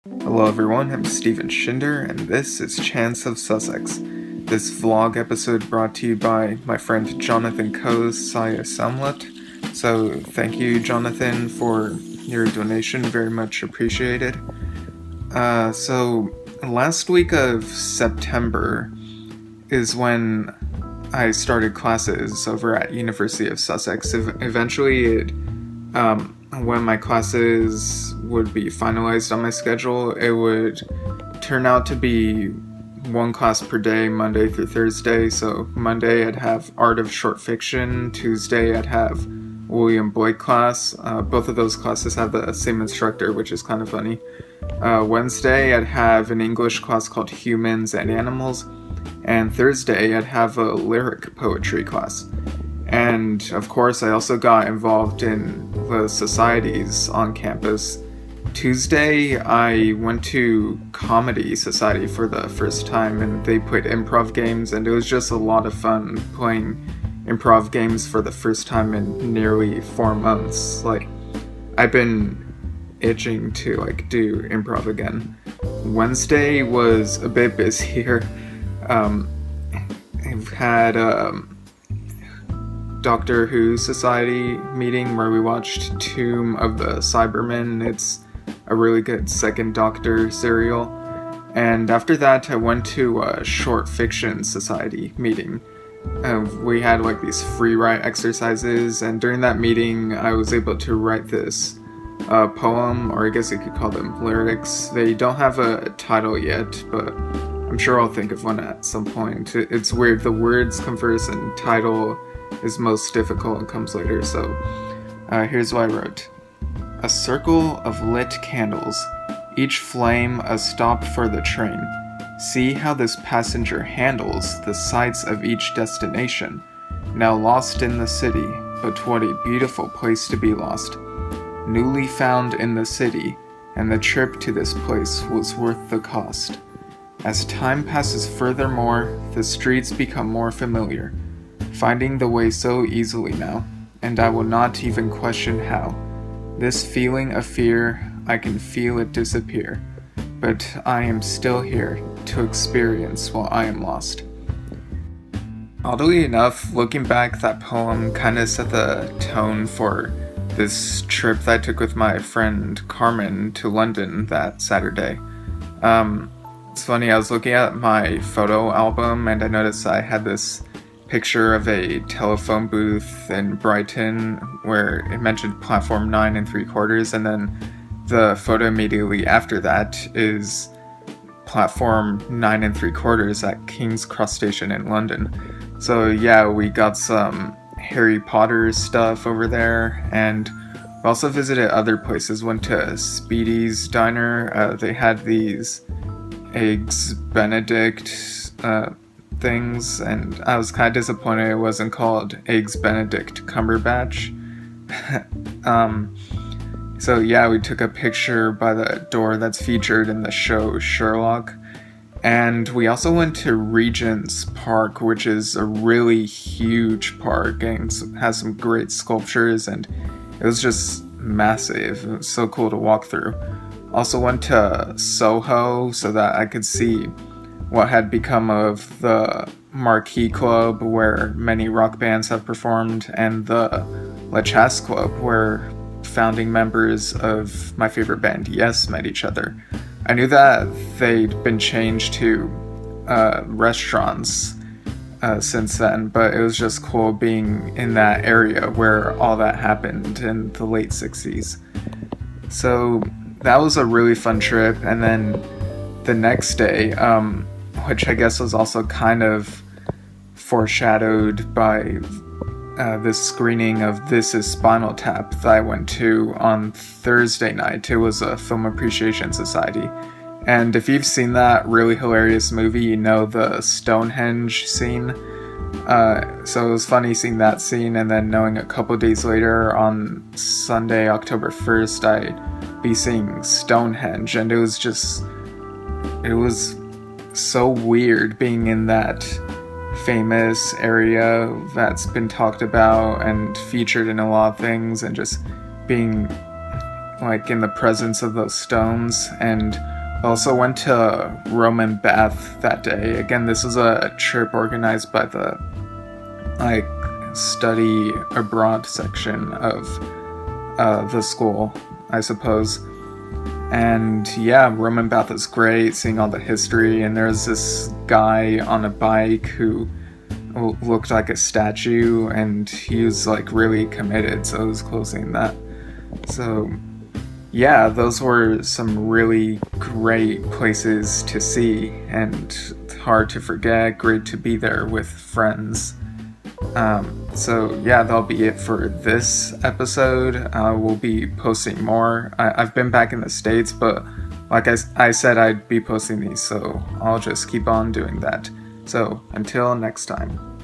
Hello everyone, I'm Steven Shinder, and this is Chance of Sussex. This vlog episode brought to you by my friend Jonathan Coe's Saya Samlet. So thank you, Jonathan, for your donation, very much appreciated. So last week of September is when I started classes over at University of Sussex. Eventually, when my classes would be finalized on my schedule, it would turn out to be one class per day, Monday through Thursday. So Monday I'd have Art of Short Fiction, Tuesday I'd have William Blake class. Both of those classes have the same instructor, which is kind of funny. Wednesday I'd have an English class called Humans and Animals, and Thursday I'd have a lyric poetry class. And of course I also got involved in the societies on campus. Tuesday I went to Comedy Society for the first time, and they played improv games, and it was just a lot of fun playing improv games for the first time in nearly 4 months. I've been itching to do improv again. Wednesday was a bit busier. I've had Doctor Who Society meeting where we watched Tomb of the Cybermen. It's a really good second Doctor serial. And after that I went to a Short Fiction Society meeting. We had these free write exercises, and during that meeting I was able to write this poem, or I guess you could call them lyrics. They don't have a title yet, but I'm sure I'll think of one at some point. It's weird, the words come first and title is most difficult and comes later. So here's what I wrote. A circle of lit candles, each flame a stop for the train. See how this passenger handles the sights of each destination. Now lost in the city, but what a beautiful place to be lost. Newly found in the city, and the trip to this place was worth the cost. As time passes furthermore, the streets become more familiar, finding the way so easily now, and I will not even question how. This feeling of fear, I can feel it disappear, but I am still here to experience while I am lost. Oddly enough, looking back, that poem kind of set the tone for this trip that I took with my friend Carmen to London that Saturday. It's funny, I was looking at my photo album and I noticed I had this picture of a telephone booth in Brighton where it mentioned platform 9 3/4, and then the photo immediately after that is platform 9 3/4 at King's Cross Station in London. So yeah, we got some Harry Potter stuff over there, and we also visited other places. Went to Speedy's Diner. They had these Eggs Benedict things, and I was kind of disappointed it wasn't called Eggs Benedict Cumberbatch. So yeah, we took a picture by the door that's featured in the show Sherlock. And we also went to Regent's Park, which is a really huge park and has some great sculptures, and it was just massive. It was so cool to walk through. Also went to Soho so that I could see what had become of the Marquee Club, where many rock bands have performed, and the La Chasse Club, where founding members of my favorite band, Yes, met each other. I knew that they'd been changed to restaurants since then, but it was just cool being in that area where all that happened in the late 60s. So that was a really fun trip. And then the next day, which I guess was also kind of foreshadowed by this screening of This Is Spinal Tap that I went to on Thursday night. It was a Film Appreciation Society. And if you've seen that really hilarious movie, you know the Stonehenge scene. So it was funny seeing that scene, and then knowing a couple days later on Sunday, October 1st, I'd be seeing Stonehenge, and it was so weird being in that famous area that's been talked about and featured in a lot of things, and just being in the presence of those stones. And Also went to Roman Bath that day. Again, this was a trip organized by the like study abroad section of the school, I suppose. And yeah, Roman Bath is great, seeing all the history. And there's this guy on a bike who looked like a statue, and he was like really committed, so it was cool seeing that. So yeah, those were some really great places to see and hard to forget. Great to be there with friends. So yeah, that'll be it for this episode. We'll be posting more. I've been back in the States, but like I said, I'd be posting these, so I'll just keep on doing that. So until next time.